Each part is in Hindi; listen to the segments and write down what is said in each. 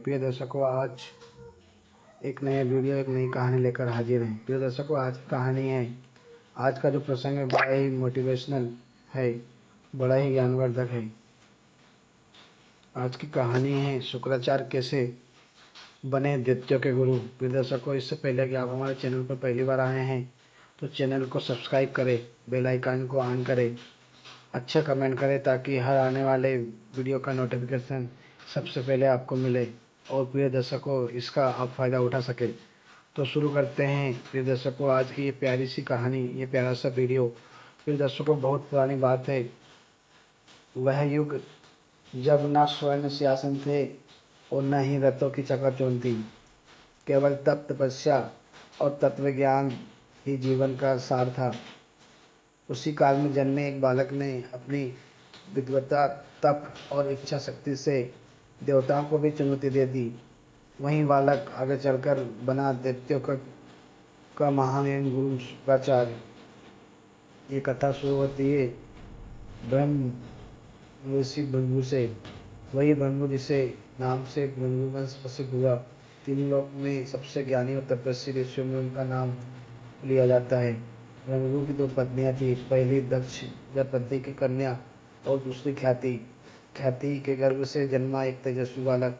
प्रिय दर्शकों, आज एक नया वीडियो एक नई कहानी लेकर हाजिर हैं। प्रिय दर्शकों, आज की कहानी है, आज का जो प्रसंग है बड़ा ही मोटिवेशनल है, बड़ा ही ज्ञानवर्धक है। आज की कहानी है शुक्राचार्य कैसे बने दैत्यों के गुरु। प्रिय दर्शकों, इससे पहले कि आप हमारे चैनल पर पहली बार आए हैं तो चैनल को सब्सक्राइब करें, बेल आइकन को ऑन करें, अच्छा कमेंट करें ताकि हर आने वाले वीडियो का नोटिफिकेशन सबसे पहले आपको मिले और प्रिय दर्शकों इसका आप फ़ायदा उठा सकें। तो शुरू करते हैं प्रिय दर्शकों आज की ये प्यारी सी कहानी, ये प्यारा सा वीडियो। प्रिय दर्शकों, बहुत पुरानी बात है। वह युग जब ना स्वर्ण सिंहासन थे और न ही रथों की चकाचौंध थी, केवल तप तपस्या और तत्व ज्ञान ही जीवन का सार था। उसी काल में जन्मे एक बालक ने अपनी विद्वता, तप और इच्छा शक्ति से देवताओं को भी चुनौती दे दी। वहीं बालक आगे चलकर बना दैत्यों का महान गुरु शुक्राचार्य। ये कथा शुरू होती है ब्रह्म ऋषि भृगु से। वही भृगु जिसे नाम से भृगु वंश प्रसिद्ध हुआ। तीन लोक में सबसे ज्ञानी और तपस्वी ऋषियों में उनका नाम लिया जाता है। भृगु की दो पत्नियां थी, पहली दक्ष प्रजापति की कन्या और दूसरी ख्याति। ख्याति के गर्भ से जन्मा एक तेजस्वी बालक,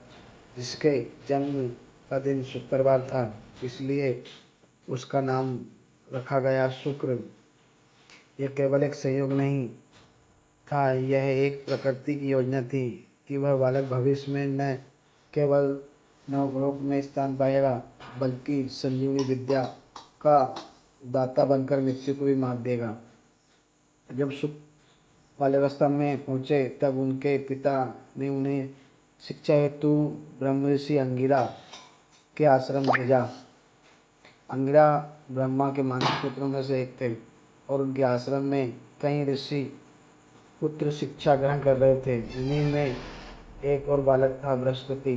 जिसके जन्म का दिन शुक्रवार था, इसलिए उसका नाम रखा गया शुक्र। यह केवल एक संयोग नहीं था, यह एक प्रकृति की योजना थी कि वह बालक भविष्य में न केवल नवलोक में स्थान पाएगा, बल्कि संजीवनी विद्या का दाता बनकर मृत्यु को भी मात देगा। जब शुक्र बाल्यावस्था में पहुँचे तब उनके पिता ने उन्हें शिक्षा हेतु ब्रह्मऋषि अंगिरा के आश्रम भेजा। अंगिरा ब्रह्मा के मानस पुत्रों में से एक थे और उनके आश्रम में कई ऋषि पुत्र शिक्षा ग्रहण कर रहे थे। इन्हीं में एक और बालक था, बृहस्पति।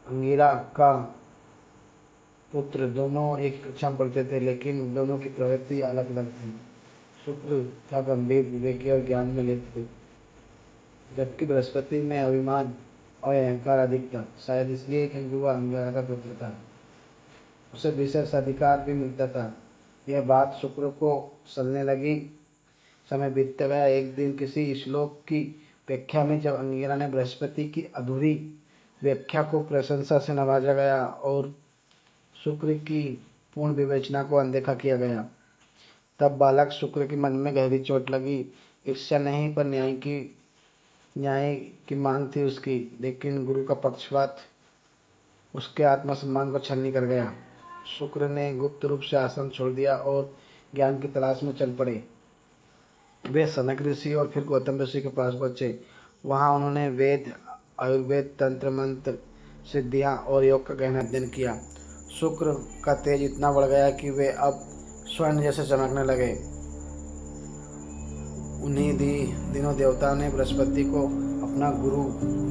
अंगिरा का पुत्र दोनों एक कक्षा में पढ़ते थे, लेकिन दोनों की प्रवृत्ति अलग अलग थी। शुक्र था गंभीर, विवेकी और ज्ञान में लिप्त थे, जबकि बृहस्पति में अभिमान और अहंकार अधिक था। शायद इसलिए क्योंकि वह अंगिरा का पुत्र था, उसे विशेष अधिकार भी मिलता था। यह बात शुक्र को सलने लगी। समय बीतता गया। एक दिन किसी श्लोक की व्याख्या में जब अंगिरा ने बृहस्पति की अधूरी व्याख्या को प्रशंसा से नवाजा गया और शुक्र की पूर्ण विवेचना को अनदेखा किया गया, तब बालक शुक्र के मन में गहरी चोट लगी। ईर्ष्या नहीं पर न्याय की मांग थी उसकी, लेकिन गुरु का पक्षपात उसके आत्मसम्मान को छलनी कर गया। शुक्र ने गुप्त रूप से आश्रम छोड़ दिया और ज्ञान की तलाश में चल पड़े। वे सनक ऋषि और फिर गौतम ऋषि के पास पहुंचे। वहां उन्होंने वेद, आयुर्वेद, तंत्र मंत्र, सिद्धियां और योग का गहन अध्ययन किया। शुक्र का तेज इतना बढ़ गया कि वे अब स्वर्ण जैसे चमकने लगे। उन्हीं दिनों देवताओं ने बृहस्पति को अपना गुरु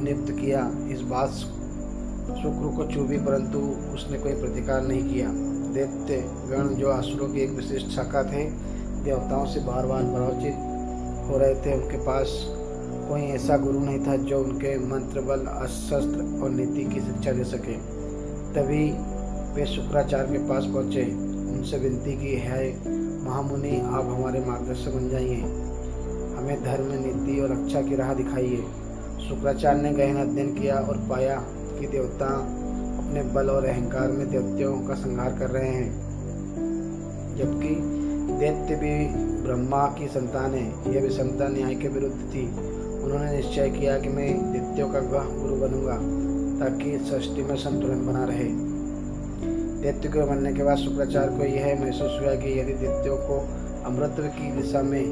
नियुक्त किया। इस बात शुक्र को चुभी, परंतु उसने कोई प्रतिकार नहीं किया। दैत्य गण, जो असुरों की एक विशिष्ट शाखा थे, देवताओं से बार बार पराजित हो रहे थे। उनके पास कोई ऐसा गुरु नहीं था जो उनके मंत्र बल, अस्त्र और नीति की शिक्षा दे सके। तभी वे शुक्राचार्य के पास पहुंचे, उनसे विनती की, है महामुनि, आप हमारे मार्गदर्शक बन जाइए, हमें धर्म, नीति और रक्षा की राह दिखाइए। शुक्राचार्य ने गहन अध्ययन किया और पाया कि देवता अपने बल और अहंकार में दैत्यों का संहार कर रहे हैं, जबकि दैत्य भी ब्रह्मा की संतान है। यह विषमता न्याय के विरुद्ध थी। उन्होंने निश्चय किया कि मैं दैत्यों का गुरु बनूंगा ताकि सृष्टि में संतुलन बना रहे। दैत्य के बनने के बाद शुक्राचार्य को यह महसूस हुआ कि यदि दैत्यों को अमृतत्व की दिशा में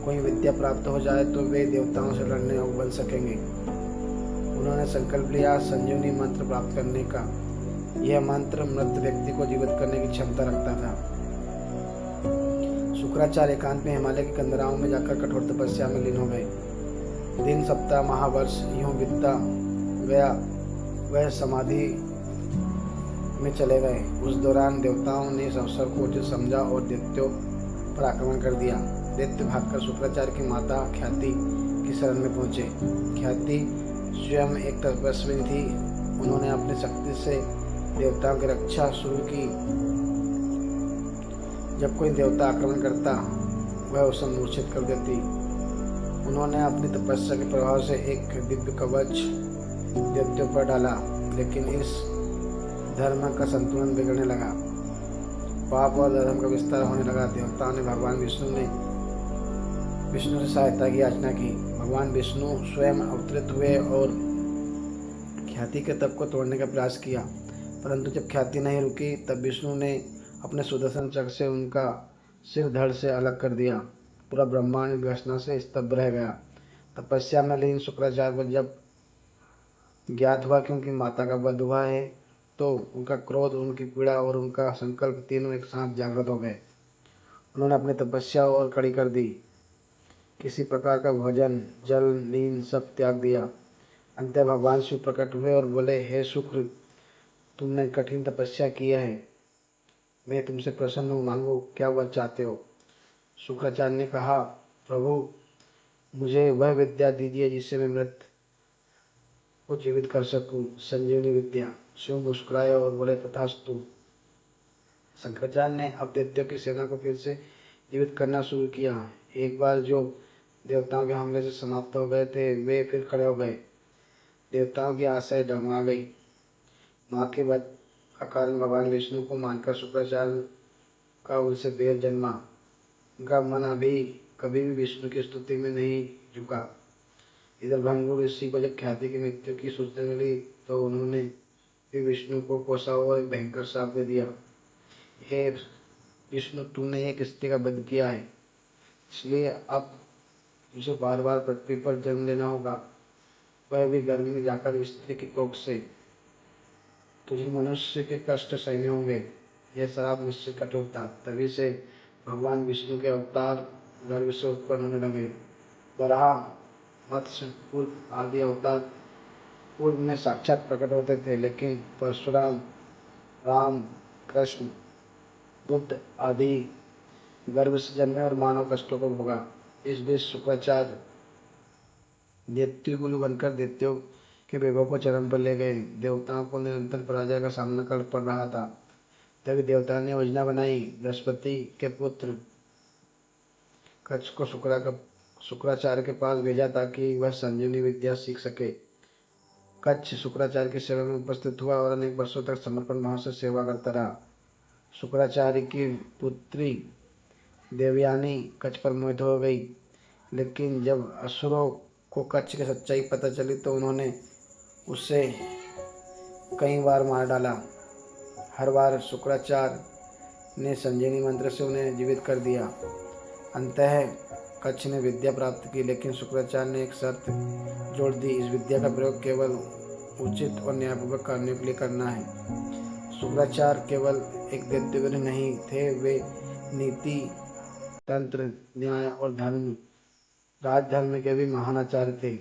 कोई विद्या प्राप्त हो जाए तो वे देवताओं से लड़ने और बन सकेंगे। उन्होंने संकल्प लिया संजीवनी मंत्र प्राप्त करने का। यह मंत्र मृत व्यक्ति को जीवित करने की क्षमता रखता था। शुक्राचार्य एकांत में हिमालय की कंदराओं में जाकर कठोर तपस्या में लीन हो गए। दिन, सप्ताह, माह, वर्ष यूं बीतता गया। वह समाधि में चले गए। उस दौरान देवताओं ने इस अवसर को उचित समझा और दैत्यों पर आक्रमण कर दिया। दैत्य भागकर शुक्राचार्य की माता ख्याति की शरण में पहुंचे। ख्याति स्वयं एक तपस्विनी थी। उन्होंने शक्ति से देवताओं की रक्षा शुरू की। जब कोई देवता आक्रमण करता वह उसे मूर्छित कर देती। उन्होंने अपनी तपस्या के प्रभाव से एक दिव्य कवच दैत्यों पर डाला, लेकिन इस धर्म का संतुलन बिगड़ने लगा। पाप और धर्म का विस्तार होने लगा। देवताओं ने भगवान विष्णु से सहायता की याचना की। भगवान विष्णु स्वयं अवतरित हुए और ख्याति के तप को तोड़ने का प्रयास किया, परंतु जब ख्याति नहीं रुकी तब विष्णु ने अपने सुदर्शन चक्र से उनका सिर धड़ से अलग कर दिया। पूरा ब्रह्मांड घटना से स्तब्ध रह गया। तपस्या में लीन शुक्राचार्य को जब ज्ञात हुआ कि उनकी माता का वध हुआ है तो उनका क्रोध, उनकी पीड़ा और उनका संकल्प तीनों एक साथ जागृत हो गए। उन्होंने अपनी तपस्या और कड़ी कर दी। किसी प्रकार का भोजन, जल, नींद सब त्याग दिया। अंत भगवान शिव प्रकट हुए और बोले, हे शुक्र, तुमने कठिन तपस्या की है, मैं तुमसे प्रसन्न हूँ, मांगो क्या वर चाहते हो। शुक्राचार्य ने कहा, प्रभु, मुझे वह विद्या दीजिए जिससे मैं मृत को जीवित कर सकूं, संजीवनी विद्या। शिव मुस्कुराए और बोले, तथास्तु। शंकराचार्य ने अब दैत्यों की सेना को फिर से जीवित करना शुरू किया। एक बार जो देवताओं के हमले से समाप्त हो गए थे वे फिर खड़े हो गए। देवताओं की आशाएं डगमगा गई। माँ के वध का कारण भगवान विष्णु को मानकर शुक्राचार्य का उनसे बैर जन्मा। उनका मन अभी कभी भी विष्णु की स्तुति में नहीं झुका। इधर भंगुर ऋषि को जब ख्याति की मृत्यु की सूचना मिली तो उन्होंने भी विष्णु को कोसा और भयंकर श्राप दे दिया। हे विष्णु, तुमने एक स्त्री का वध किया है, इसलिए अब मुझे बार बार पृथ्वी पर जन्म लेना होगा, वह भी गर्मी में जाकर स्त्री की कोख से। तुझे मनुष्य के कष्ट सहने होंगे। यह श्राप मुझसे कठोर था। तभी से भगवान विष्णु के अवतार गर्भ से उत्पन्न होने लगे। वराह, मत्स्य, कूर्म आदि अवतार पूर्व में साक्षात प्रकट होते थे, लेकिन परशुराम, राम, कृष्ण, बुद्ध आदि गर्भ से जन्मे और मानव कष्टों को भोगा। इस बीच शुक्राचार्य दैत्य गुरु बनकर दैत्यों के वैभव को चरम पर ले गए। देवताओं को निरंतर पराजय का सामना कर पड़ रहा था। तभी देवताओं ने योजना बनाई। बृहस्पति के पुत्र कच्छ को शुक्राचार्य के पास भेजा ताकि वह संजीवनी विद्या सीख सके। कच्छ शुक्राचार्य की सेवा में उपस्थित हुआ और अनेक वर्षों तक समर्पण भाव से सेवा करता रहा। शुक्राचार्य की पुत्री देवयानी कच्छ पर मोहित हो गई, लेकिन जब असुरों को कच्छ की सच्चाई पता चली तो उन्होंने उसे कई बार मार डाला। हर बार शुक्राचार्य ने संजीवनी मंत्र से उन्हें जीवित कर दिया। अंततः कच्छ ने विद्या प्राप्त की, लेकिन शुक्राचार्य ने एक शर्त जोड़ दी, इस विद्या का प्रयोग केवल उचित और न्यायपूर्वक कार्यों के लिए करना है। शुक्राचार्य केवल एक दैत्यवीर नहीं थे, वे नीति, तंत्र, न्याय और राजधर्म के भी महान आचार्य थे।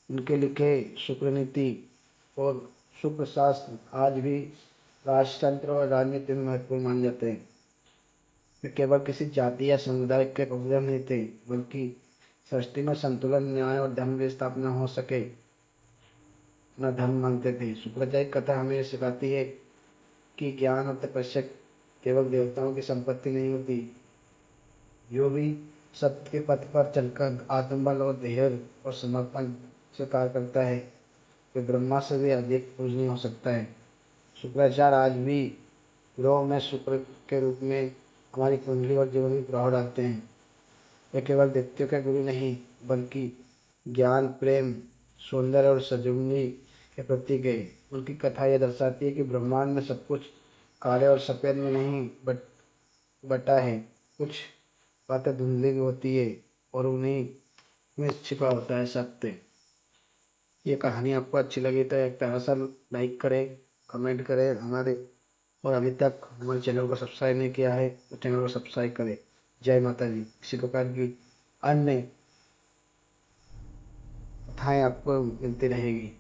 उनके लिखे शुक्र नीति और शुक्र शास्त्र आज भी राजतंत्र और राजनीति में महत्वपूर्ण माने जाते हैं। वे केवल किसी जाति या समुदाय के उपदेश नहीं थे, बल्कि सृष्टि में संतुलन, न्याय और धर्म की स्थापना हो सके अपना धर्म मानते थे। शुक्राचार्य की कथा हमें यह सिखाती है कि ज्ञान और तपस्या केवल देवताओं की संपत्ति नहीं होती। जो भी सत्य के पथ पर चलकर आत्मबल और धैर्य और समर्पण से कार्य करता है, वे ब्रह्मा से भी अधिक पूजनीय हो सकता है। शुक्राचार्य आज भी ग्रहों में शुक्र के रूप में हमारी कुंडली और जीवन में प्रभाव डालते हैं। वे केवल दैत्यों के गुरु नहीं, बल्कि ज्ञान, प्रेम, सौंदर्य और संजीवनी के प्रतीक है। उनकी कथा यह दर्शाती है कि ब्रह्मांड में सब कुछ काले और सफ़ेद में नहीं बटा है। कुछ बातें धुंधली भी होती है और उन्हीं में छिपा होता है सत्य। ये कहानी आपको अच्छी लगी तो एक तरह से लाइक करें, कमेंट करें हमारे, और अभी तक हमारे चैनल को सब्सक्राइब नहीं किया है तो चैनल को सब्सक्राइब करें। जय माता दी। इसी प्रकार की अन्य कथाएँ आपको मिलती रहेगी।